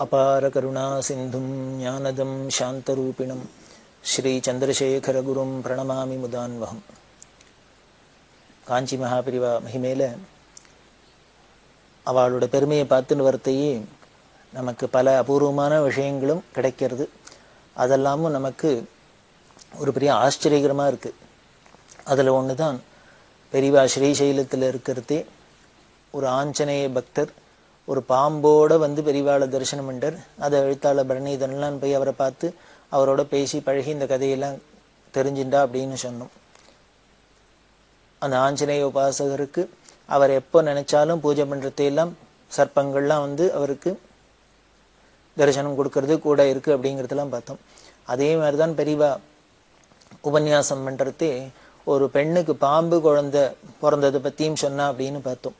அபார கருணா சிந்தும் ஞானதம் சாந்தரூபிணம் ஸ்ரீ சந்திரசேகர குரும் பிரணமாமி முதான்வகம். காஞ்சி மகாபிரிவா மகிமேல அவளோட பெருமையை பார்த்துன்னு வரத்தையே நமக்கு பல அபூர்வமான விஷயங்களும் கிடைக்கிறது. அதெல்லாமும் நமக்கு ஒரு பெரிய ஆச்சரியகரமாக இருக்குது. அதில் ஒன்று தான் பெரியவா ஸ்ரீசைலத்தில் இருக்கிறதே ஒரு ஆஞ்சநேய பக்தர் ஒரு பாம்போட வந்து பெரியவாளை தரிசனம் பண்ணார். அதை எழுத்தாளர் பரணிதன்லாம் போய் அவரை பார்த்து அவரோட பேசி பழகி இந்த கதையெல்லாம் தெரிஞ்சுண்டா அப்படின்னு சொன்னோம். அந்த ஆஞ்சநேய உபாசகருக்கு அவர் எப்போ நினைச்சாலும் பூஜை பண்ணுறதையெல்லாம் சர்ப்பங்கள்லாம் வந்து அவருக்கு தரிசனம் கொடுக்கறது கூட இருக்குது அப்படிங்கிறதெல்லாம் பார்த்தோம். அதே மாதிரி தான் பெரியவா உபன்யாசம் பண்ணுறதே ஒரு பெண்ணுக்கு பாம்பு குழந்தை பிறந்ததை பற்றியும் சொன்னா அப்படின்னு பார்த்தோம்.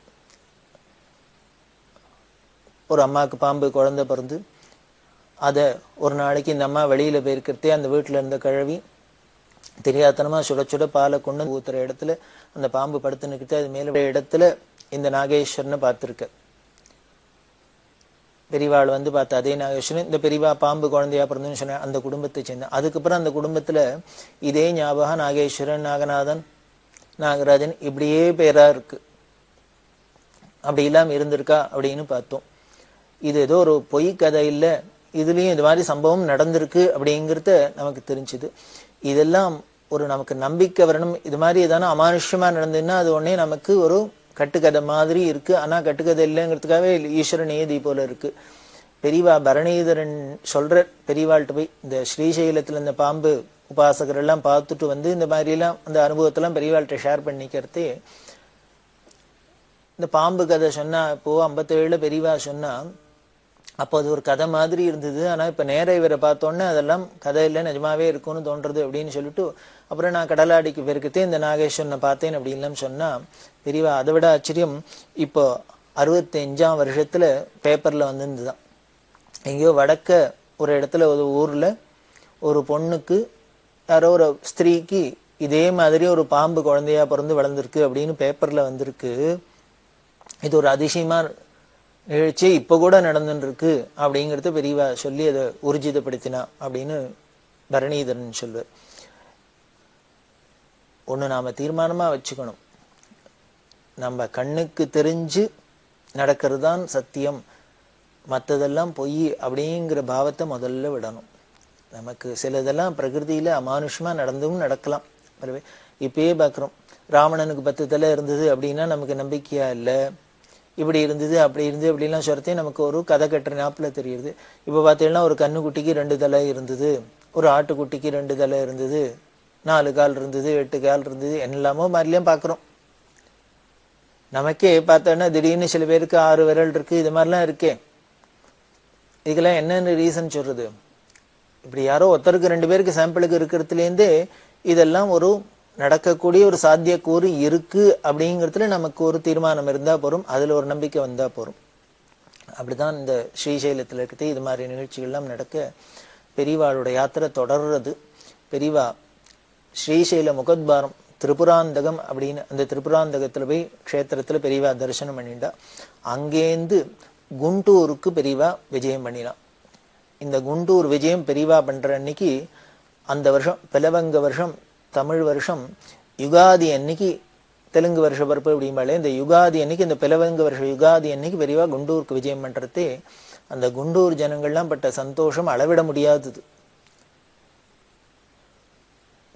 ஒரு அம்மாவுக்கு பாம்பு குழந்தை பிறந்து அதை ஒரு நாளைக்கு இந்த அம்மா வெளியில் போயிருக்கிறதே அந்த வீட்டில் இருந்த கிழவி தெரியாதனமாக சுட சுட பாலை கொண்டு ஊத்துற இடத்துல அந்த பாம்பு படுத்துன்னுக்கிட்டு அது மேலே இடத்துல இந்த நாகேஸ்வரனை பார்த்துருக்க. பெரியவாள் வந்து பார்த்த அதே நாகேஸ்வரன் இந்த பெரியவா பாம்பு குழந்தையா பிறந்துன்னு சொன்ன அந்த குடும்பத்தை சேர்ந்தேன். அதுக்கப்புறம் அந்த குடும்பத்தில் இதே ஞாபகம் நாகேஸ்வரன், நாகநாதன், நாகராஜன் இப்படியே பேரா இருக்கு. அப்படி இல்லாமல் இருந்திருக்கா அப்படின்னு பார்த்தோம். இது ஏதோ ஒரு பொய் கதை இல்லை, இதுலேயும் இது மாதிரி சம்பவம் நடந்திருக்கு அப்படிங்கிறத நமக்கு தெரிஞ்சுது. இதெல்லாம் ஒரு நமக்கு நம்பிக்கை வரணும். இது மாதிரி எதான அமானுஷ்யமாக நடந்ததுன்னா அது உடனே நமக்கு ஒரு கட்டுக்கதை மாதிரி இருக்குது. ஆனால் கட்டுக்கதை இல்லைங்கிறதுக்காகவே ஈஸ்வர நியதி போல இருக்குது. பெரியவா பரணிதரன் சொல்கிற பெரியவாள்கிட்ட போய் இந்த ஸ்ரீசைலத்தில் இந்த பாம்பு உபாசகர் எல்லாம் பார்த்துட்டு வந்து இந்த மாதிரிலாம் அந்த அனுபவத்தெல்லாம் பெரியவாள்கிட்ட ஷேர் பண்ணிக்கிறதே இந்த பாம்பு கதை சொன்னா இப்போ 57 பெரியவா சொன்னா அப்போ அது ஒரு கதை மாதிரி இருந்தது. ஆனால் இப்போ நேர இவரை பார்த்தோன்னே அதெல்லாம் கதை இல்லை நிஜமாவே இருக்கும்னு தோன்றது அப்படின்னு சொல்லிட்டு அப்புறம் நான் கடலாடிக்கு பெருக்கத்தே இந்த நாகேஸ்வரனை பார்த்தேன் அப்படின்லாம் சொன்னால் பெரியவா அதை விட ஆச்சரியம். இப்போ 65ஆம் வருஷத்தில் பேப்பரில் வந்துருந்துதான் எங்கேயோ வடக்க ஒரு இடத்துல ஒரு ஊரில் ஒரு பொண்ணுக்கு யாரோ ஒரு ஸ்திரீக்கு இதே மாதிரி ஒரு பாம்பு குழந்தையா பிறந்து வளர்ந்துருக்கு அப்படின்னு பேப்பரில் வந்திருக்கு. இது ஒரு அதிசயமாக நிகழ்ச்சி இப்போ கூட நடந்துருக்கு அப்படிங்கிறத பெரியவா சொல்லி அதை ஊர்ஜிதப்படுத்தினா அப்படின்னு பரணிதரன் சொல்வார். ஒன்று நாம் தீர்மானமாக வச்சுக்கணும், நம்ம கண்ணுக்கு தெரிஞ்சு நடக்கிறது தான் சத்தியம், மற்றதெல்லாம் பொய் அப்படிங்கிற பாவத்தை முதல்ல விடணும். நமக்கு சிலதெல்லாம் பிரகிருதியில் அமானுஷமாக நடந்தும் நடக்கலாம். இப்பயே பார்க்குறோம், ராவணனுக்கு 10 தலை இருந்தது அப்படின்னா நமக்கு நம்பிக்கையா இல்லை. இப்படி இருந்தது அப்படி இருந்தது அப்படிலாம் சொல்றதே நமக்கு ஒரு கதை கட்டுற நாப்பில் தெரியுது. இப்போ பார்த்தீங்கன்னா ஒரு கண்ணுக்குட்டிக்கு 2 தலை இருந்தது, ஒரு ஆட்டுக்குட்டிக்கு 2 தலை இருந்தது, 4 கால் இருந்தது, 8 கால் இருந்தது, எல்லாமோ மாதிரிலாம் பார்க்குறோம். நமக்கே பார்த்தோன்னா திடீர்னு சில பேருக்கு 6 விரல் இருக்கு, இது மாதிரிலாம் இருக்கே. இதுக்கெல்லாம் என்னென்ன ரீசன் சொல்றது? இப்படி யாரோ ஒருத்தருக்கு 2 பேருக்கு சாம்பிளுக்கு இருக்கிறதுலேருந்தே இதெல்லாம் ஒரு நடக்கக்கூடிய ஒரு சாத்தியக்கூறு இருக்கு அப்படிங்கிறதுல நமக்கு ஒரு தீர்மானம் இருந்தா போறோம், அதுல ஒரு நம்பிக்கை வந்தா போறோம். அப்படிதான் இந்த ஸ்ரீசைலத்தில் இருக்கிறது இது மாதிரி நிகழ்ச்சிகள்லாம் நடக்க பெரியவாளோட யாத்திரை தொடர்றது. பெரியவா ஸ்ரீசைல முகத்வாரம் திரிபுராந்தகம் அப்படின்னு அந்த திரிபுராந்தகத்துல போய் க்ஷேத்திரத்துல பெரியவா தரிசனம் பண்ணிட்டா. அங்கேருந்து குண்டூருக்கு பெரியவா விஜயம் பண்ணினான். இந்த குண்டூர் விஜயம் பெரியவா பண்ற அன்னைக்கு அந்த வருஷம் பிளவங்க வருஷம் தமிழ் வருஷம் யுகாதி அன்னைக்கு தெலுங்கு வருஷ பருப்பு அப்படிம்பாலே இந்த யுகாதி அன்னைக்கு இந்த பிளவங்க வருஷ யுகாதி அன்னைக்கு பெரியவா குண்டூருக்கு விஜயம் பண்றதே அந்த குண்டூர் ஜனங்கள்லாம் பட்ட சந்தோஷம் அளவிட முடியாதது.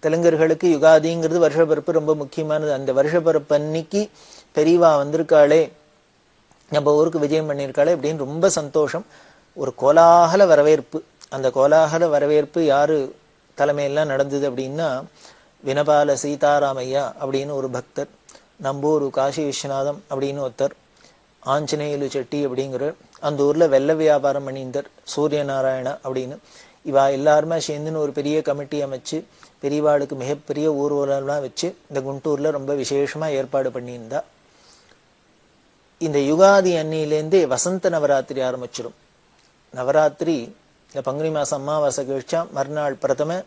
தெலுங்கர்களுக்கு யுகாதிங்கிறது வருஷப்பருப்பு ரொம்ப முக்கியமானது. அந்த வருஷப்பருப்பு அன்னைக்கு பெரியவா வந்திருக்காளே, நம்ம ஊருக்கு விஜயம் பண்ணியிருக்காளே அப்படின்னு ரொம்ப சந்தோஷம். ஒரு கோலாகல வரவேற்பு. அந்த கோலாகல வரவேற்பு யாரு தலைமையெல்லாம் நடந்தது அப்படின்னா வினபால சீதாராமையா அப்படின்னு ஒரு பக்தர், நம்பூர் காசி விஸ்வநாதம் அப்படின்னு ஒருத்தர், ஆஞ்சநேயலு செட்டி அப்படிங்கிற அந்த ஊரில் வெள்ள வியாபாரம் பண்ணியிருந்தார் சூரிய நாராயணா அப்படின்னு. இவா எல்லாருமே சேர்ந்துன்னு ஒரு பெரிய கமிட்டி அமைச்சு பெரியவாளுக்கு மிகப்பெரிய ஊர்வலம்லாம் வச்சு இந்த குண்டூரில் ரொம்ப விசேஷமாக ஏற்பாடு பண்ணியிருந்தா. இந்த யுகாதி அன்னிலேருந்தே வசந்த நவராத்திரி ஆரம்பிச்சிடும். நவராத்திரி இந்த பங்குனி மாதம் அமாவாசை கழிச்சா மறுநாள் பிரதம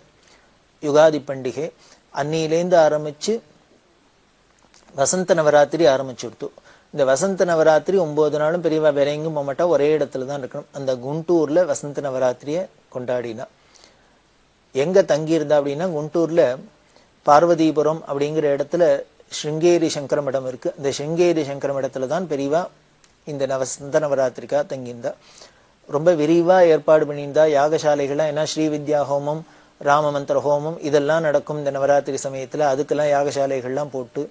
யுகாதி பண்டிகை. அன்னிலேருந்து ஆரம்பிச்சு வசந்த நவராத்திரி ஆரம்பிச்சுடுத்து. இந்த வசந்த நவராத்திரி 9 நாளும் பெரியவா வேற எங்கும் போக மாட்டா, ஒரே இடத்துல தான் இருக்கணும். அந்த குண்டூர்ல வசந்த நவராத்திரிய கொண்டாடினா. எங்க தங்கியிருந்தா அப்படின்னா, குண்டூர்ல பார்வதிபுரம் அப்படிங்கிற இடத்துல ஸ்ருங்கேரி சங்கர மடம் இருக்கு. அந்த ஸ்ருங்கேரி சங்கர மடத்துல தான் பெரியவா இந்த வசந்த நவராத்திரிக்கா தங்கியிருந்தா. ரொம்ப விரிவா ஏற்பாடு பண்ணியிருந்தா. யாகசாலைகள்லாம் ஏன்னா ஸ்ரீவித்யா ஹோமம், ராமமந்திர ஹோமம் இதெல்லாம் நடக்கும் இந்த நவராத்திரி சமயத்துல. அதுக்கெல்லாம் யாகசாலைகள்லாம் போட்டு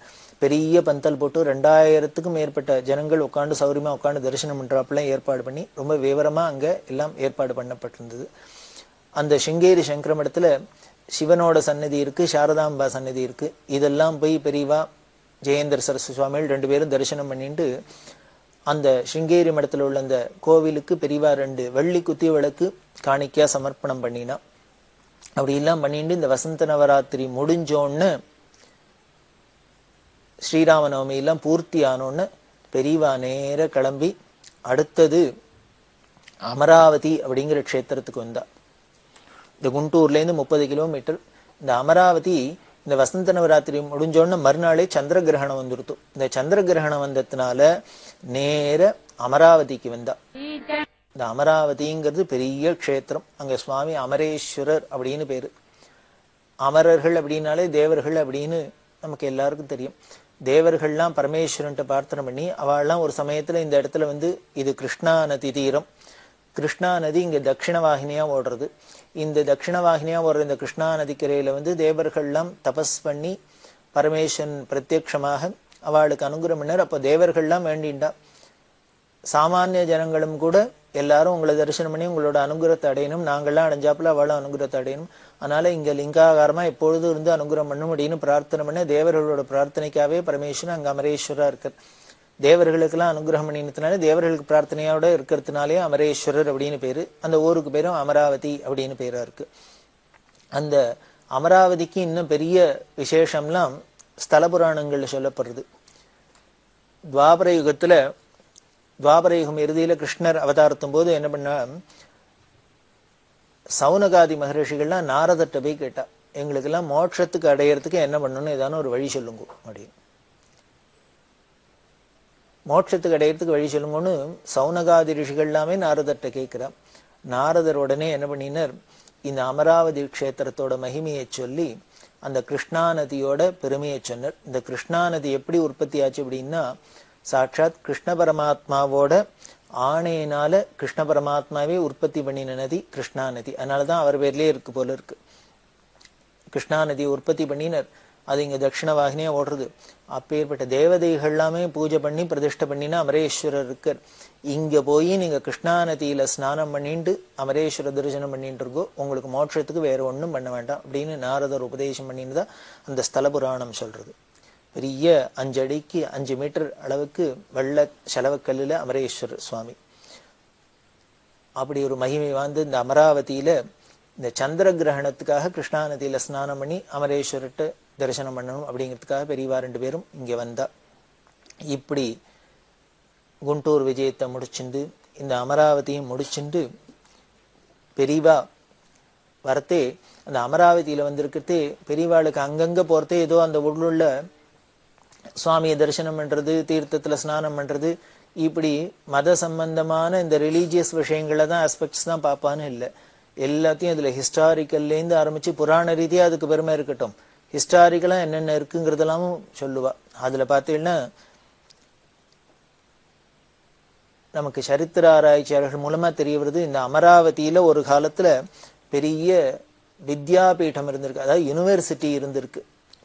பெரிய பந்தல் போட்டு 2000க்கும் மேற்பட்ட ஜனங்கள் உட்காந்து சௌரியமா உட்காந்து தரிசனம் பண்றாப்பெல்லாம் ஏற்பாடு பண்ணி ரொம்ப விவரமா அங்க எல்லாம் ஏற்பாடு பண்ணப்பட்டிருந்தது. அந்த ஸ்ருங்கேரி சங்கர மடத்துல சிவனோட சன்னதி இருக்கு, சாரதாம்பா சன்னதி இருக்கு. இதெல்லாம் போய் பெரியவா ஜெயேந்திர சரஸ்வதி சுவாமிகள் 2 பேரும் தரிசனம் பண்ணிட்டு அந்த ஸ்ருங்கேரி மடத்துல உள்ள அந்த கோவிலுக்கு பெரியவா 2 வெள்ளி குத்தி விளக்கு காணிக்கையா சமர்ப்பணம் பண்ணினா. அப்படி எல்லாம் பண்ணிட்டு இந்த வசந்த நவராத்திரி முடிஞ்சோன்னு ஸ்ரீராமநவமி எல்லாம் பூர்த்தி ஆனோன்னு பெரியவா நேர கிளம்பி அடுத்தது அமராவதி அப்படிங்கிற க்ஷேத்திரத்துக்கு வந்தா. இந்த குண்டூர்ல இருந்து 30 கிலோமீட்டர். இந்த அமராவதி இந்த வசந்த நவராத்திரி முடிஞ்சோன்னு மறுநாளே சந்திர கிரகணம் வந்துருத்து. இந்த சந்திர கிரகணம் வந்ததுனால நேர அமராவதிக்கு வந்தா. இந்த அமராவதிங்கிறது பெரிய க்ஷேத்திரம். அங்க சுவாமி அமரேஸ்வரர் அப்படின்னு பேரு. அமரர்கள் அப்படின்னாலே தேவர்கள் அப்படின்னு நமக்கு எல்லாருக்கும் தெரியும். தேவர்கள்லாம் பரமேஸ்வரன்ட்ட பிரார்த்தனை பண்ணி அவள்லாம் ஒரு சமயத்துல இந்த இடத்துல வந்து இது கிருஷ்ணா நதி தீரம். கிருஷ்ணா நதி இங்க தட்சிண வாகினியா ஓடுறது. இந்த தட்சிண வாகினியா ஓடுற இந்த கிருஷ்ணா நதிக்கரையில வந்து தேவர்கள்லாம் தபஸ் பண்ணி பரமேஸ்வரன் பிரத்யட்சமாக அவளுக்கு அனுகிரகம் பண்ணார். அப்ப தேவர்கள்லாம் வேண்டிண்டா, சாமானிய ஜனங்களும் கூட எல்லாரும் உங்களை தரிசனம் பண்ணி உங்களோட அனுகிரகத்தை அடையணும், நாங்கள்லாம் அடைஞ்சாப்புல அவளும் அனுகிரகத்தை அடையணும், அதனால இங்க லிங்காகாரமா எப்பொழுதும் இருந்து அனுகிரகம் பண்ணும் அப்படின்னு பிரார்த்தனை பண்ண தேவர்களோட பிரார்த்தனைக்காகவே பரமேஸ்வரன் அங்க அமரேஸ்வரா இருக்கார். தேவர்களுக்கெல்லாம் அனுகிரகம் பண்ணினதுனால தேவர்களுக்கு பிரார்த்தனையோட இருக்கிறதுனாலே அமரேஸ்வரர் அப்படின்னு பேரு. அந்த ஊருக்கு பேரும் அமராவதி அப்படின்னு பேரா இருக்கு. அந்த அமராவதிக்கு இன்னும் பெரிய விசேஷம்லாம் ஸ்தல புராணங்கள்ல சொல்லப்படுறது. துவாபர யுகத்துல, துவாபர யுகம் இறுதியில கிருஷ்ணர் அவதாரத்தும் போது என்ன பண்ணா, சௌனகாதி மகரிஷிகள்லாம் நாரதர்கிட்ட போய் கேட்டா, எங்களுக்கெல்லாம் மோட்சத்துக்கு அடையறதுக்கு என்ன பண்ணணும்னு ஏதான ஒரு வழி சொல்லுங்க அப்படின்னு. மோட்சத்துக்கு அடையறதுக்கு வழி சொல்லுங்கன்னு சௌனகாதி ரிஷிகள் எல்லாமே நாரதர்கிட்ட கேட்கிறா. நாரதர் உடனே என்ன பண்ணினார், இந்த அமராவதி க்ஷேத்திரத்தோட மகிமையை சொல்லி அந்த கிருஷ்ணா நதியோட பெருமையை சொன்னார். இந்த கிருஷ்ணா நதி எப்படி உற்பத்தி ஆச்சு அப்படின்னா, சாட்சாத் கிருஷ்ண பரமாத்மாவோட ஆணையினால கிருஷ்ண பரமாத்மாவே உற்பத்தி பண்ணின நதி கிருஷ்ணா நதி. அதனாலதான் அவர் பேர்லயே இருக்கு போல இருக்கு. கிருஷ்ணா நதியை உற்பத்தி பண்ணினர். அது இங்க தட்சிண வாகினியா ஓடுறது. அப்பேற்பட்ட தேவதைகள் எல்லாமே பூஜை பண்ணி பிரதிஷ்டை பண்ணினா அமரேஸ்வரர் இருக்கார். இங்க போய் நீங்க கிருஷ்ணா நதியில ஸ்நானம் பண்ணிட்டு அமரேஸ்வர தரிசனம் பண்ணிட்டு இருக்கோ, உங்களுக்கு மோட்சத்துக்கு வேற ஒண்ணும் பண்ண வேண்டாம் அப்படின்னு நாரதர் உபதேசம் பண்ணினதா அந்த ஸ்தல புராணம் சொல்றது. பெரிய 5 அடிக்கு 5 மீட்டர் அளவுக்கு வெள்ள செலவக்கல்லுல அமரேஸ்வரர் சுவாமி. அப்படி ஒரு மகிமை வாழ்ந்து இந்த அமராவதியில இந்த சந்திர கிரகணத்துக்காக கிருஷ்ணா நதியில ஸ்நானம் பண்ணி அமரேஸ்வரர்கிட்ட தரிசனம் பண்ணணும் அப்படிங்கிறதுக்காக பெரியவா 2 பேரும் இங்க வந்தா. இப்படி குண்டூர் விஜயத்தை முடிச்சுண்டு இந்த அமராவதியும் முடிச்சுண்டு பெரியவா வரத்தே, அந்த அமராவதியில வந்திருக்கிறதே பெரியவாளுக்கு அங்கங்க போறதே ஏதோ அந்த ஊர்ல சுவாமியை தரிசனம் பண்றது, தீர்த்தத்துல ஸ்நானம் பண்றது, இப்படி மத சம்பந்தமான இந்த ரிலீஜியஸ் விஷயங்கள தான் ஆஸ்பெக்ட்ஸ் தான் பார்ப்பான்னு இல்லை. எல்லாத்தையும் இதுல ஹிஸ்டாரிக்கல்ல இருந்து ஆரம்பிச்சு புராண ரீதியா அதுக்கு பெருமை இருக்கட்டும், ஹிஸ்டாரிக்கலா என்னென்ன இருக்குங்கிறதெல்லாமும் சொல்லுவா. அதுல பார்த்தீங்கன்னா நமக்கு சரித்திர ஆராய்ச்சியாளர்கள் மூலமா தெரிய வருது, இந்த அமராவதியில ஒரு காலத்துல பெரிய வித்யாபீடம் இருந்திருக்கு, அதாவது யூனிவர்சிட்டி இருந்திருக்கு,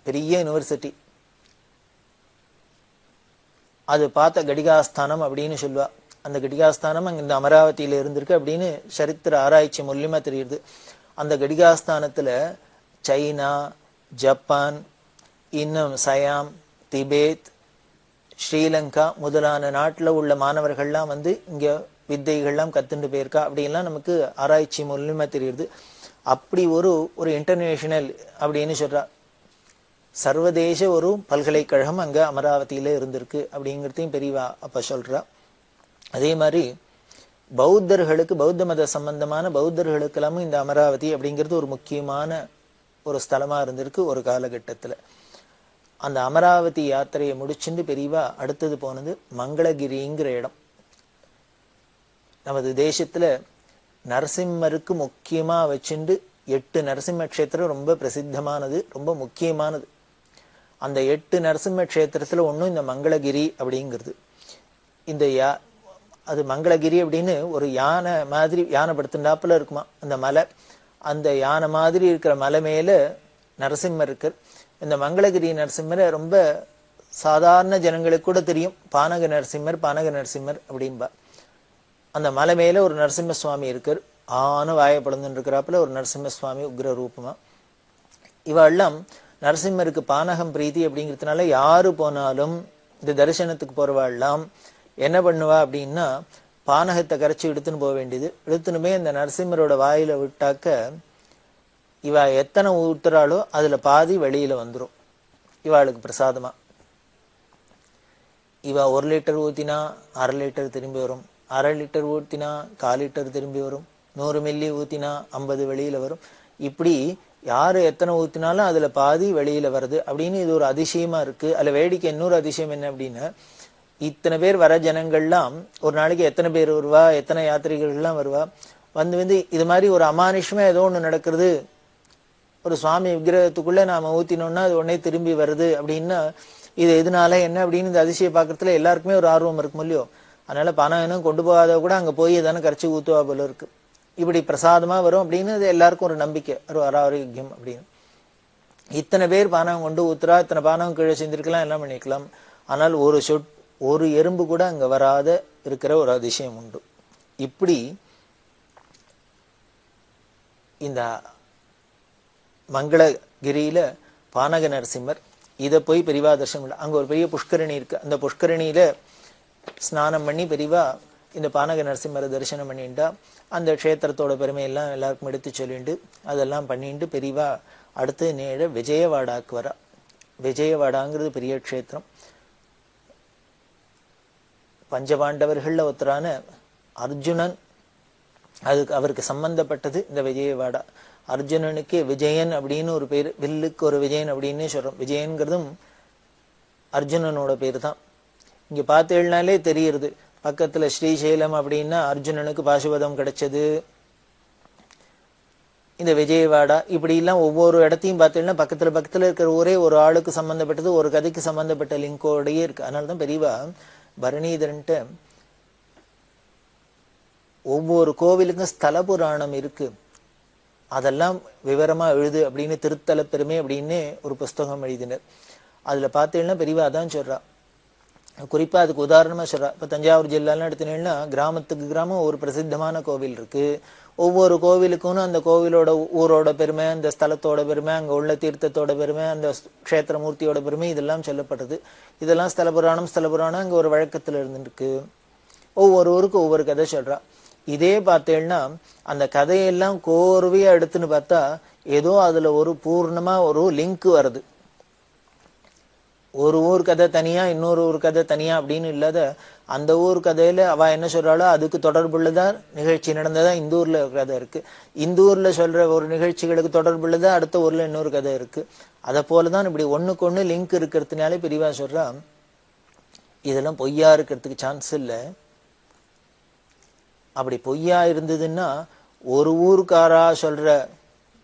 பெரிய யூனிவர்சிட்டி. அது பார்த்த கடிகாஸ்தானம் அப்படின்னு சொல்லுவா. அந்த கடிகாஸ்தானம் அங்க இந்த அமராவதியில இருந்திருக்கு அப்படின்னு சரித்திர ஆராய்ச்சி மூலியமா தெரியுது. அந்த கடிகாஸ்தானத்துல சைனா, ஜப்பான், இன்னும் சயாம், திபேத், ஸ்ரீலங்கா முதலான நாட்டுல உள்ள மாணவர்கள்லாம் வந்து இங்க வித்தைகள்லாம் கத்துண்டு போயிருக்கா அப்படின்லாம் நமக்கு ஆராய்ச்சி மூலியமா தெரியுது. அப்படி ஒரு இன்டர்நேஷனல் அப்படின்னு சொல்றா, சர்வதேச ஒரு பல்கலைக்கழகம் அங்க அமராவதியில இருந்திருக்கு அப்படிங்கிறதையும் பெரியவா அப்ப சொல்றா. அதே மாதிரி பௌத்தர்களுக்கு, பௌத்த மத சம்பந்தமான பௌத்தர்களுக்கு எல்லாமும் இந்த அமராவதி அப்படிங்கிறது ஒரு முக்கியமான ஒரு ஸ்தலமா இருந்திருக்கு ஒரு காலகட்டத்துல. அந்த அமராவதி யாத்திரையை முடிச்சுட்டு பெரியவா அடுத்தது போனது மங்களகிரிங்கிற இடம். நமது தேசத்துல நரசிம்மருக்கு முக்கியமா வச்சுண்டு 8 நரசிம்ம கஷேத்திரம் ரொம்ப பிரசித்தமானது, ரொம்ப முக்கியமானது. அந்த 8 நரசிம்ம கஷேத்திரத்துல ஒண்ணும் இந்த மங்களகிரி அப்படிங்கிறது. இந்த அது மங்களகிரி அப்படின்னு ஒரு யானை மாதிரி, யானை படுத்துண்டாப்புல இருக்குமா அந்த மலை. அந்த யானை மாதிரி இருக்கிற மலை மேல நரசிம்மர் இருக்கார். இந்த மங்களகிரி நரசிம்மரை ரொம்ப சாதாரண ஜனங்களுக்கு கூட தெரியும். பானக நரசிம்மர், பானக நரசிம்மர் அப்படின்பா. அந்த மலை மேல ஒரு நரசிம்ம சுவாமி இருக்கார். வாய பழந்துன்னு இருக்கிறாப்புல ஒரு நரசிம்ம சுவாமி உக்ர ரூபமா. இவெல்லாம் நரசிம்மருக்கு பானகம் பிரீத்தி அப்படிங்கிறதுனால யாரு போனாலும் இந்த தரிசனத்துக்கு போறவாள்லாம் என்ன பண்ணுவா அப்படின்னா, பானகத்தை கரைச்சி எடுத்துன்னு போக வேண்டியது. எடுத்துனுமே இந்த நரசிம்மரோட வாயில விட்டாக்க இவ எத்தனை ஊத்துறாளோ அதுல பாதி வெளியில வந்துரும் இவாளுக்கு பிரசாதமா. இவ 1 லிட்டர் ஊத்தினா 1/2 லிட்டர் திரும்பி வரும், 1/2 லிட்டர் ஊத்தினா 1/4 லிட்டர் திரும்பி வரும், 100 மில்லி ஊத்தினா 50 வெளியில வரும். இப்படி யாரு எத்தனை ஊத்தினாலும் அதுல பாதி வெளியில வருது அப்படின்னு இது ஒரு அதிசயமா இருக்கு. அதுல வேடிக்கை இன்னொரு அதிசயம் என்ன அப்படின்னா, இத்தனை பேர் வர ஜனங்கள்லாம் ஒரு நாளைக்கு எத்தனை பேர் வருவா, எத்தனை யாத்திரிகள்லாம் வருவா. வந்து இது மாதிரி ஒரு அமானுஷமா ஏதோ ஒண்ணு நடக்கிறது, ஒரு சுவாமி விக்கிரகத்துக்குள்ள நாம ஊத்தினோம்னா அது உடனே திரும்பி வருது அப்படின்னா இது எதனால என்ன அப்படின்னு இந்த அதிசய பாக்குறதுல எல்லாருக்குமே ஒரு ஆர்வம் இருக்கும் இல்லையோ. அதனால பணம் கொண்டு போகாத கூட அங்க போய் தானே கரைச்சி ஊத்துவா போல இருக்கு. இப்படி பிரசாதமா வரும் அப்படின்னு அது எல்லாருக்கும் ஒரு நம்பிக்கை, ஒரு ஆரோக்கியம் அப்படின்னு. இத்தனை பேர் பானகம் கொண்டு ஊத்துறா, இத்தனை பானகம் கீழே செஞ்சிருக்கலாம், எல்லாம் பண்ணிக்கலாம். ஆனால் ஒரு எறும்பு கூட அங்க வராத இருக்கிற ஒரு அதிசயம் உண்டு. இப்படி இந்த மங்களகிரியில பானக நரசிம்மர், இத போய் பெரியவா தரிசனம். அங்க ஒரு பெரிய புஷ்கரணி இருக்கு. அந்த புஷ்கரணியில ஸ்நானம் பண்ணி பெரியவா இந்த பானக நரசிம்மரை தரிசனம் பண்ணிட்டா அந்த க்ஷேத்திரத்தோட பெருமையெல்லாம் எல்லாருக்கும் எடுத்து சொல்லிட்டு அதெல்லாம் பண்ணிட்டு பெரியவா அடுத்து நேர விஜயவாடாக்கு வரா. விஜயவாடாங்கிறது பெரிய க்ஷேத்திரம். பஞ்சபாண்டவர்கள்ல ஒருத்தரான அர்ஜுனன், அவருக்கு சம்பந்தப்பட்டது இந்த விஜயவாடா. அர்ஜுனனுக்கு விஜயன் அப்படின்னு ஒரு பேரு, வில்லுக்கு ஒரு விஜயன் அப்படின்னு சொல்றோம். விஜயன்கிறதும் அர்ஜுனனோட பேரு தான். இங்க பார்த்தேன்னாலே தெரியுது, பக்கத்துல ஸ்ரீசைலம் அப்படின்னா அர்ஜுனனுக்கு பாசுபதம் கிடைச்சது. இந்த விஜயவாடா இப்படி எல்லாம் ஒவ்வொரு இடத்தையும் பார்த்தீங்கன்னா பக்கத்துல இருக்கிற ஒரே ஒரு ஆளுக்கு சம்பந்தப்பட்டது, ஒரு கதைக்கு சம்பந்தப்பட்ட லிங்கோடையே இருக்கு. அதனாலதான் பெரியவா பரணிதரன்ட்ட ஒவ்வொரு கோவிலுக்கும் ஸ்தல புராணம் இருக்கு, அதெல்லாம் விவரமா எழுது அப்படின்னு திருத்தல பெருமை அப்படின்னு ஒரு புஸ்தகம் எழுதினர். அதுல பார்த்தீங்கன்னா பெரியவா அதான் சொல்றா. குறிப்பா அதுக்கு உதாரணமா சொல்றா. இப்ப தஞ்சாவூர் ஜில்லாலாம் எடுத்தீங்கன்னா கிராமத்துக்கு கிராமம் ஒரு பிரசித்தமான கோவில் இருக்கு. ஒவ்வொரு கோவிலுக்கும் அந்த கோவிலோட ஊரோட பெருமை, அந்த ஸ்தலத்தோட பெருமை, அங்க உள்ள தீர்த்தத்தோட பெருமை, அந்த க்ஷேத்திர மூர்த்தியோட பெருமை இதெல்லாம் சொல்லப்படுது. இதெல்லாம் ஸ்தல புராணம் அங்க ஒரு வழக்கத்துல இருந்துருக்கு. ஒவ்வொரு ஊருக்கும் ஒவ்வொரு கதை சொல்றா. இதே பார்த்தேன்னா அந்த கதையெல்லாம் கோர்வையா எடுத்துன்னு பார்த்தா ஏதோ அதுல ஒரு பூர்ணமா ஒரு லிங்க் வருது. ஒரு ஊர் கதை தனியா இன்னொரு ஊர் கதை தனியா அப்படின்னு இல்லாத அந்த ஊர் கதையில அவ என்ன சொல்றாளோ அதுக்கு தொடர்புள்ளதா நிகழ்ச்சி நடந்ததா இந்த ஊர்ல கதை இருக்கு. இந்த ஊர்ல சொல்ற ஒரு நிகழ்ச்சிகளுக்கு தொடர்புள்ளதா அடுத்த ஊர்ல இன்னொரு கதை இருக்கு. அதை போலதான் இப்படி ஒண்ணுக்கு ஒண்ணு லிங்க் இருக்கிறதுனாலே பெரியவா சொல்றா இதெல்லாம் பொய்யா இருக்கிறதுக்கு சான்ஸ் இல்லை. அப்படி பொய்யா இருந்ததுன்னா ஒரு ஊருக்காரா சொல்ற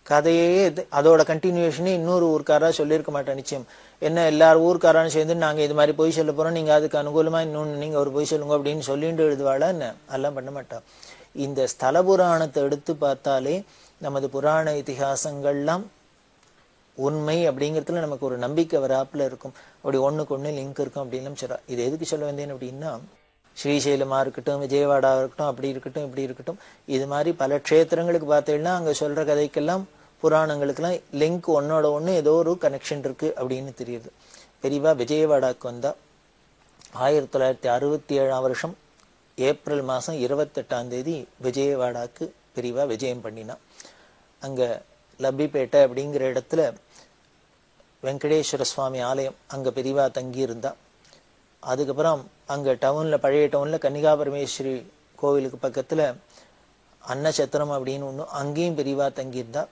கதையே அதோட கண்டினியூஷனே இன்னொரு ஊருக்காரா சொல்லியிருக்க மாட்டேன் நிச்சயம். என்ன எல்லாரும் ஊருக்காரான்னு சேர்ந்து நாங்க இது மாதிரி பொய் சொல்ல போறோம், நீங்க அதுக்கு அனுகூலமா இன்னொன்னு நீங்க ஒரு பொய் சொல்லுங்க அப்படின்னு சொல்லிட்டு எழுதுவாளா என்ன? அதெல்லாம் பண்ண மாட்டா. இந்த ஸ்தல புராணத்தை எடுத்து பார்த்தாலே நமது புராண இதிகாசங்கள்லாம் உண்மை அப்படிங்கிறதுல நமக்கு ஒரு நம்பிக்கை வராப்புல இருக்கும். அப்படி ஒண்ணுக்கு ஒண்ணு லிங்க் இருக்கும் அப்படின்னு சொல்றா. இது எதுக்கு சொல்ல வந்தேன் அப்படின்னா, ஸ்ரீசைலமா இருக்கட்டும், விஜயவாடா இருக்கட்டும், அப்படி இருக்கட்டும் இப்படி இருக்கட்டும், இது மாதிரி பல க்ஷேத்திரங்களுக்கு பார்த்தீங்கன்னா அங்க சொல்ற கதைக்கெல்லாம் புராணங்களுக்கெல்லாம் லிங்க் ஒன்னோட ஒண்ணு ஏதோ ஒரு கனெக்ஷன் இருக்கு அப்படின்னு தெரியுது. பெரியவா விஜயவாடாக்கு வந்தா 1967 ஏப்ரல் மாசம் 28 விஜயவாடாக்கு பெரியவா விஜயம் பண்ணினா. அங்க லப்பிப்பேட்டை அப்படிங்கிற இடத்துல வெங்கடேஸ்வர சுவாமி ஆலயம், அங்க பெரியவா தங்கி இருந்தா. அதுக்கப்புறம் அங்க டவுன்ல, பழைய டவுன்ல கன்னிகா பரமேஸ்வரி கோவிலுக்கு பக்கத்துல அன்னசத்திரம் அப்படின்னு ஒண்ணு, அங்கேயும் பெரியவா தங்கியிருந்தா.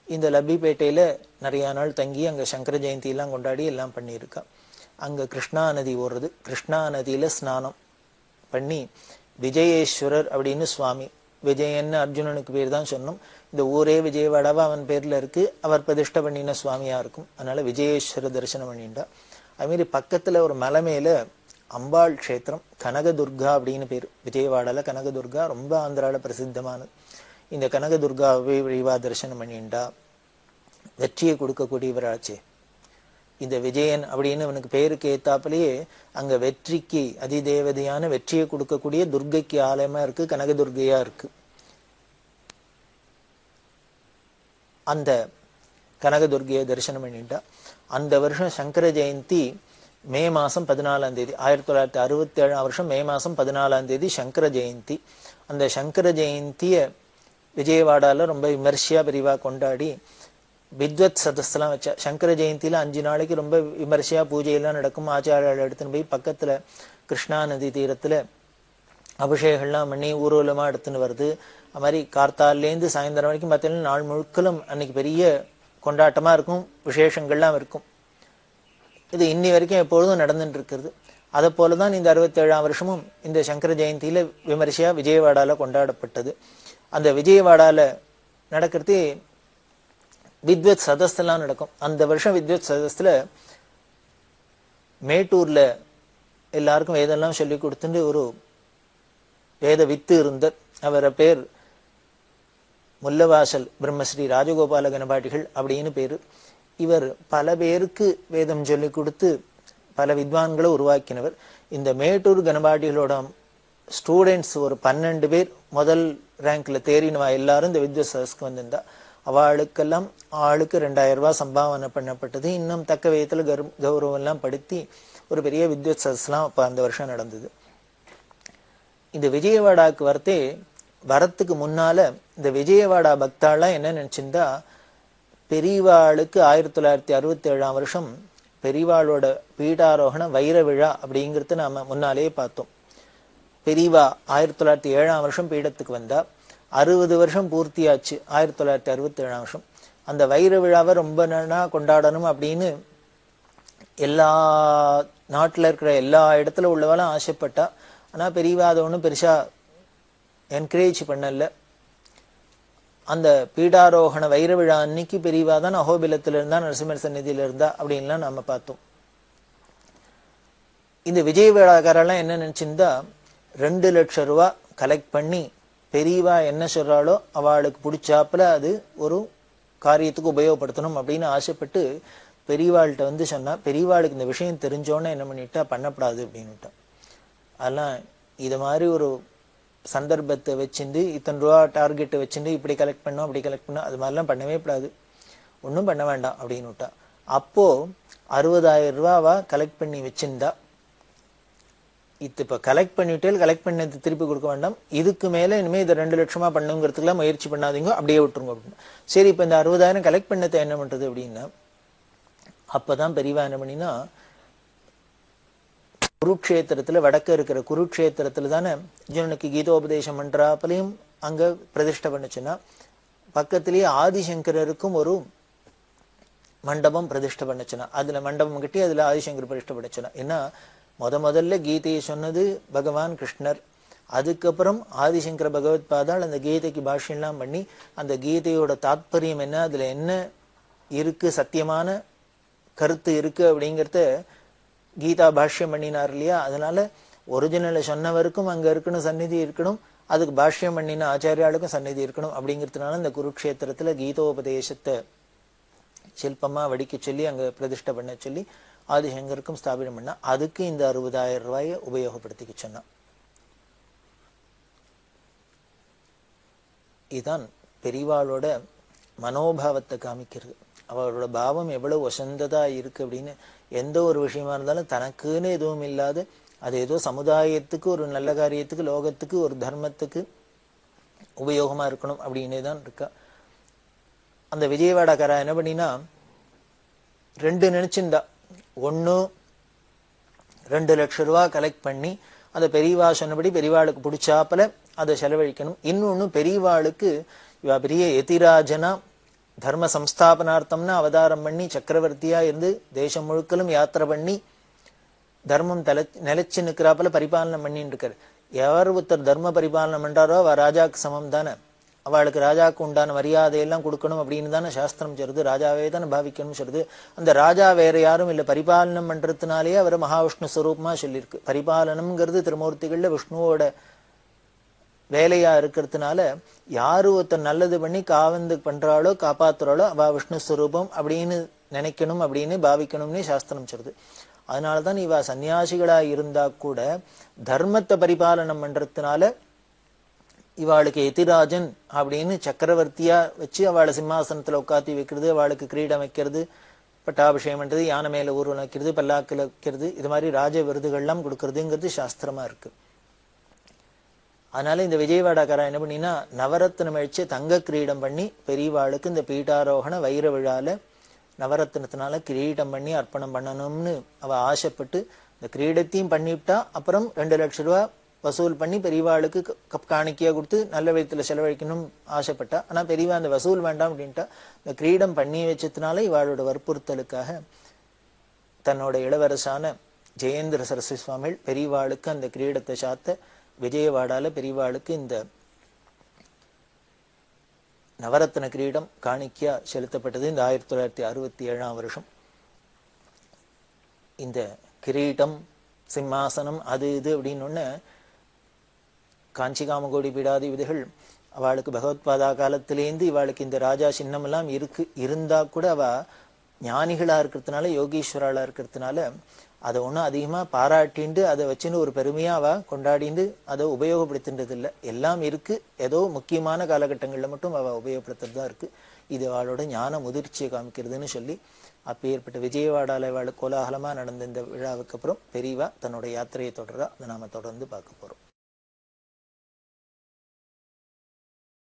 இந்த லப்பிப்பேட்டையில நிறைய நாள் தங்கி அங்க சங்கர ஜெயந்தி எல்லாம் கொண்டாடி எல்லாம் பண்ணியிருக்கா. அங்க கிருஷ்ணா நதி ஓடுறது. கிருஷ்ணா நதியில ஸ்நானம் பண்ணி விஜயேஸ்வரர் அப்படின்னு சுவாமி, விஜயன்னு அர்ஜுனனுக்கு பேர் தான் சொன்னோம். இந்த ஊரே விஜயவாடாவா அவன் பேர்ல இருக்கு. அவர் பிரதிஷ்டை பண்ணின சுவாமியா இருக்கும். அதனால விஜயேஸ்வர தரிசனம் பண்ணிட்டா. அது மாதிரி பக்கத்துல ஒரு மலை மேல அம்பாள் கஷேத்திரம், கனகதுர்கா அப்படின்னு பேரு. விஜயவாடால கனகதுர்கா ரொம்ப ஆந்திரால பிரசித்தமானது. இந்த கனகதுர்காவை விரிவா தரிசனம் பண்ணிண்டா. வெற்றியை கொடுக்கக்கூடியவராச்சே இந்த விஜயன் அப்படின்னு அவனுக்கு பேருக்கு ஏத்தாப்புலயே அங்க வெற்றிக்கு அதிதேவதையான வெற்றியை கொடுக்கக்கூடிய துர்கைக்கு ஆலயமா இருக்கு, கனகதுர்கையா இருக்கு. அந்த கனகதுர்கையை தரிசனம் பண்ணிட்டா. அந்த வருஷம் சங்கர ஜெயந்தி மே மாசம் 14ஆம் தேதி, 1967 வருஷம் மே மாசம் 14ஆம் தேதி சங்கர ஜெயந்தி. அந்த சங்கர ஜெயந்திய விஜயவாடால ரொம்ப விமர்சையா விரிவா கொண்டாடி வித்வத் சதஸ்லாம் வச்சா. சங்கர ஜெயந்தியில 5 நாளைக்கு ரொம்ப விமர்சையா பூஜையெல்லாம் நடக்கும். ஆச்சாரியால் எடுத்துன்னு போய் பக்கத்துல கிருஷ்ணா நதி தீரத்துல அபிஷேகம்லாம் பண்ணி ஊர்வலமா எடுத்துன்னு வருது. அது மாதிரி கார்த்தாலேருந்து சாயந்தரம் வரைக்கும் பார்த்தீங்கன்னா நாள் முழுக்கலும் அன்னைக்கு பெரிய கொண்டாட்டமா இருக்கும், விசேஷங்கள்லாம் இருக்கும். இது இன்னி வரைக்கும் எப்பொழுதும் நடந்துட்டு இருக்கிறது. அதை போலதான் இந்த 67ஆம் வருஷமும் இந்த சங்கர ஜெயந்தியில விமர்சையா விஜயவாடால கொண்டாடப்பட்டது. அந்த விஜயவாடால நடக்கிறது வித்வத் சதஸ்லாம் நடக்கும். அந்த வருஷம் வித்வத் சதஸ்ல மேட்டூர்ல எல்லாருக்கும் வேதெல்லாம் சொல்லி கொடுத்துட்டு ஒரு வேத வித்து இருந்தார். அவர பேர் முல்லவாசல் பிரம்மஸ்ரீ ராஜகோபால கணபாட்டிகள் அப்படின்னு பேரு. இவர் பல பேருக்கு வேதம் சொல்லி கொடுத்து பல வித்வான்களை உருவாக்கினவர். இந்த மேட்டூர் கணபாட்டிகளோட ஸ்டூடெண்ட்ஸ் ஒரு 12 பேர் முதல் ரேங்க்ல தேறினவா எல்லாரும் இந்த வித்வத் சதஸ்க்கு வந்திருந்தா. அவளுக்கெல்லாம் ஆளுக்கு 2000 ரூபாய் சம்பாவனை பண்ணப்பட்டது. இன்னும் தக்க விதத்துல கௌரவம் எல்லாம் படுத்தி ஒரு பெரிய வித்வத் சதஸ்லாம் அப்ப அந்த வருஷம் நடந்தது. இந்த விஜயவாடாக்கு வரத்துக்கு முன்னால இந்த விஜயவாடா பக்தாலாம் என்ன நினைச்சிருந்தா, பெரியவாளுக்கு 1967ஆம் வருஷம் பெரியவாளோட பீடாரோகண வைர விழா அப்படிங்கிறது நாம முன்னாலே பார்த்தோம். பெரியவா 1907ஆம் வருஷம் பீடத்துக்கு வந்தா. 60 வருஷம் பூர்த்தியாச்சு 1967ஆம் வருஷம். அந்த வைர விழாவை ரொம்ப நாளா கொண்டாடணும் அப்படின்னு எல்லா நாட்டுல இருக்கிற எல்லா இடத்துல உள்ளவெல்லாம் ஆசைப்பட்டா. ஆனா பெரியவா அதை ஒன்றும் பெருசா என்கரேஜ் பண்ணல. அந்த பீடாரோகண வைர விழா அன்னைக்கு பெரியவா தான் அஹோபிலத்துல இருந்தா, நரசிம்மர் சந்நிதியில இருந்தா அப்படின்லாம் நாம பார்த்தோம். இந்த விஜய விழாக்காரெல்லாம் என்ன நினைச்சிருந்தா, 2 லட்சம் ரூபாய் கலெக்ட் பண்ணி பெரியவா என்ன சொல்றாளோ அவளுக்கு பிடிச்சாப்புல அது ஒரு காரியத்துக்கு உபயோகப்படுத்தணும் அப்படின்னு ஆசைப்பட்டு பெரியவாள்கிட்ட சொன்னா. பெரியவாளுக்கு இந்த விஷயம் தெரிஞ்சோன்னு என்ன பண்ணிட்டா, பண்ணப்படாது அப்படின்னுட்டா. அதெல்லாம் இது மாதிரி ஒரு சந்தர்ப்பத்தை வச்சுட்டு இத்தனை ரூபா டார்கெட்டை வச்சுட்டு இப்படி கலெக்ட் பண்ணோம் அப்படி கலெக்ட் பண்ணோம் அது மாதிரிலாம் பண்ணவே கூடாது, ஒன்றும் பண்ண வேண்டாம் அப்படின்னு விட்டா. அப்போ 60,000 ரூபாவா கலெக்ட் பண்ணி வச்சிருந்தா. இப்ப கலெக்ட் பண்ணிட்டே கலெக்ட் பண்ணது திருப்பி கொடுக்க வேண்டாம், இதுக்கு மேல இனிமே இதை 2 லட்சமா பண்ணுங்கிறதுக்குலாம் முயற்சி பண்ணாதீங்க, அப்படியே விட்டுருங்க அப்படின்னு. சரி, இப்ப இந்த 60,000 கலெக்ட் பண்ணதை என்ன பண்றது அப்படின்னா, அப்பதான் பெரியவா என்ன பண்ணினா, குருக்ஷேத்திரத்துல வடக்க இருக்கிற குருக்ஷேத்திரத்துல தானே அர்ஜுனனுக்கு கீதோபதேசம் பண்றாப்பலையும் அங்க பிரதிஷ்டை பண்ணுச்சுன்னா, பக்கத்திலேயே ஆதிசங்கரருக்கும் ஒரு மண்டபம் பிரதிஷ்டை பண்ணுச்சுன்னா, அதுல மண்டபம் கட்டி அதுல ஆதிசங்கர் பிரதிஷ்டை பண்ணுச்சுன்னா. ஏன்னா முதல்ல கீதையை சொன்னது பகவான் கிருஷ்ணர். அதுக்கப்புறம் ஆதிசங்கர பகவத் பாதால் அந்த கீதைக்கு பாஷ்யம்லாம் பண்ணி அந்த கீதையோட தாத்பரியம் என்ன, அதுல என்ன இருக்கு, சத்தியமான கருத்து இருக்கு அப்படிங்கிறத கீதா பாஷ்யம் பண்ணினார் இல்லையா. அதனால ஒரிஜினலை சொன்னவருக்கும் அங்க இருக்கணும், சந்நிதி இருக்கணும், அதுக்கு பாஷ்யம் பண்ணின ஆச்சாரியாளுக்கும் சந்நிதி இருக்கணும். அப்படிங்கிறதுனால இந்த குருக்ஷேத்திரத்துல கீதோபதேசத்தை சிற்பமா வடிக்க சொல்லி அங்க பிரதிஷ்டை பண்ண சொல்லி ஆதிசங்கருக்கும் ஸ்தாபனம் பண்ணா. அதுக்கு இந்த 60,000 ரூபாயை உபயோகப்படுத்திக்க சொன்னா. இதுதான் பெரியவாளோட மனோபாவத்தை காமிக்கிறது. அவளோட பாவம் எவ்வளவு வசந்ததா இருக்கு அப்படின்னு. எந்த ஒரு விஷயமா இருந்தாலும் தனக்குன்னு எதுவும் இல்லாது அது ஏதோ சமுதாயத்துக்கு ஒரு நல்ல காரியத்துக்கு, லோகத்துக்கு, ஒரு தர்மத்துக்கு உபயோகமா இருக்கணும் அப்படின்னே தான் இருக்கா. அந்த விஜயவாடாக்காரா என்ன பண்ணினா, 2 நினைச்சிருந்தா. ஒன்னு 2 லட்சம் ரூபாய் கலெக்ட் பண்ணி அந்த பெரியவா சொன்னபடி பெரியவாளுக்கு பிடிச்சாப்பல அதை செலவழிக்கணும். இன்னொன்னு பெரியவாளுக்கு இவ பெரிய எதிராஜனா தர்ம சம்ஸ்தாபனார்த்தம்னு அவதாரம் பண்ணி சக்கரவர்த்தியா இருந்து தேசம் முழுக்கலும் யாத்திரை பண்ணி தர்மம் நிலைச்சு நிற்கிறாப்புல பரிபாலனம் பண்ணிட்டு இருக்காரு. யார் ஒருத்தர் தர்ம பரிபாலனம் பண்றாரோ அவ ராஜாக்கு சமம் தானே. அவளுக்கு ராஜாவுக்கு உண்டான மரியாதையெல்லாம் கொடுக்கணும் அப்படின்னு தானே சாஸ்திரம் சொல்றது. ராஜாவே தானே பாவிக்கணும்னு சொல்றது. அந்த ராஜா வேற யாரும் இல்லை, பரிபாலனம் பண்றதுனாலேயே அவர் மகாவிஷ்ணு ஸ்வரூபமா சொல்லியிருக்கு. பரிபாலனம்ங்கிறது திருமூர்த்திகள்ல விஷ்ணுவோட வேலையா இருக்கிறதுனால யாரு ஒருத்தர் நல்லது பண்ணி காவந்து பண்றாளோ காப்பாத்துறாளோ அவ விஷ்ணு ஸ்வரூபம் அப்படின்னு நினைக்கணும் அப்படின்னு பாவிக்கணும்னு சாஸ்திரம் சொல்றது. அதனாலதான் இவ சன்னியாசிகளா இருந்தா கூட தர்மத்தை பரிபாலனம் பண்றதுனால இவாளுக்கு எதிராஜன் அப்படின்னு சக்கரவர்த்தியா வச்சு அவளை சிம்மாசனத்துல உட்காத்தி வைக்கிறது, அவளுக்கு கிரீடம் வைக்கிறது, பட்டாபிஷேகம் பண்றது, யானை மேல ஊர்வலம் வைக்கிறது, பல்லாக்கில் வைக்கிறது, இது மாதிரி ராஜ விருதுகள்லாம் கொடுக்கறதுங்கிறது சாஸ்திரமா இருக்கு. அதனால இந்த விஜயவாடாக்காரா என்ன பண்ணினா நவரத்னம் அழிச்சு தங்க கிரீடம் பண்ணி பெரியவாளுக்கு இந்த பீட்டாரோகண வைர விழால நவரத்னத்தினால கிரீடம் பண்ணி அர்ப்பணம் பண்ணணும்னு அவ ஆசைப்பட்டு இந்த கிரீடத்தையும் பண்ணிவிட்டா. அப்புறம் 2 லட்சம் ரூபாய் வசூல் பண்ணி பெரியவாளுக்கு காணிக்கையா கொடுத்து நல்ல விதத்துல செலவழிக்கணும் ஆசைப்பட்டா. ஆனா பெரியவா அந்த வசூல் வேண்டாம் அப்படின்ட்டா. இந்த கிரீடம் பண்ணி வச்சதுனால இவாளோட வற்புறுத்தலுக்காக தன்னோட இளவரசான ஜெயேந்திர சரஸ்வதி சுவாமிகள் பெரியவாளுக்கு அந்த கிரீடத்தை சாத்த விஜயவாடால பெரியவாளுக்கு இந்த நவரத்ன கிரீடம் காணிக்கையா செலுத்தப்பட்டது. இந்த 1967ஆம் வருஷம் இந்த கிரீடம் சிம்மாசனம் அது இது அப்படின்னு ஒண்ணு காஞ்சி காமகோடி பீடாதி விதிகள் அவளுக்கு பகவத்பாதா காலத்திலேருந்து இவாளுக்கு இந்த ராஜா சின்னம் எல்லாம் இருந்தா கூட அவ ஞானிகளா இருக்கிறதுனால யோகீஸ்வராளா இருக்கிறதுனால அதை ஒன்றும் அதிகமா பாராட்டிண்டு அதை வச்சுன்னு ஒரு பெருமையா அவ கொண்டாடிண்டு அதை உபயோகப்படுத்தின்றது இல்லை. எல்லாம் இருக்கு, ஏதோ முக்கியமான காலகட்டங்கள்ல மட்டும் அவ உபயோகப்படுத்துறதா இருக்கு. இது அவளோட ஞான முதிர்ச்சியை காமிக்கிறதுன்னு சொல்லி அப்பேற்பட்ட விஜயவாடால அவளுக்கு கோலாகலமா நடந்த இந்த விழாவுக்கு அப்புறம் பெரியவா தன்னோட யாத்திரையை தொடர்றா. அதை நாம தொடர்ந்து பார்க்க போறோம்.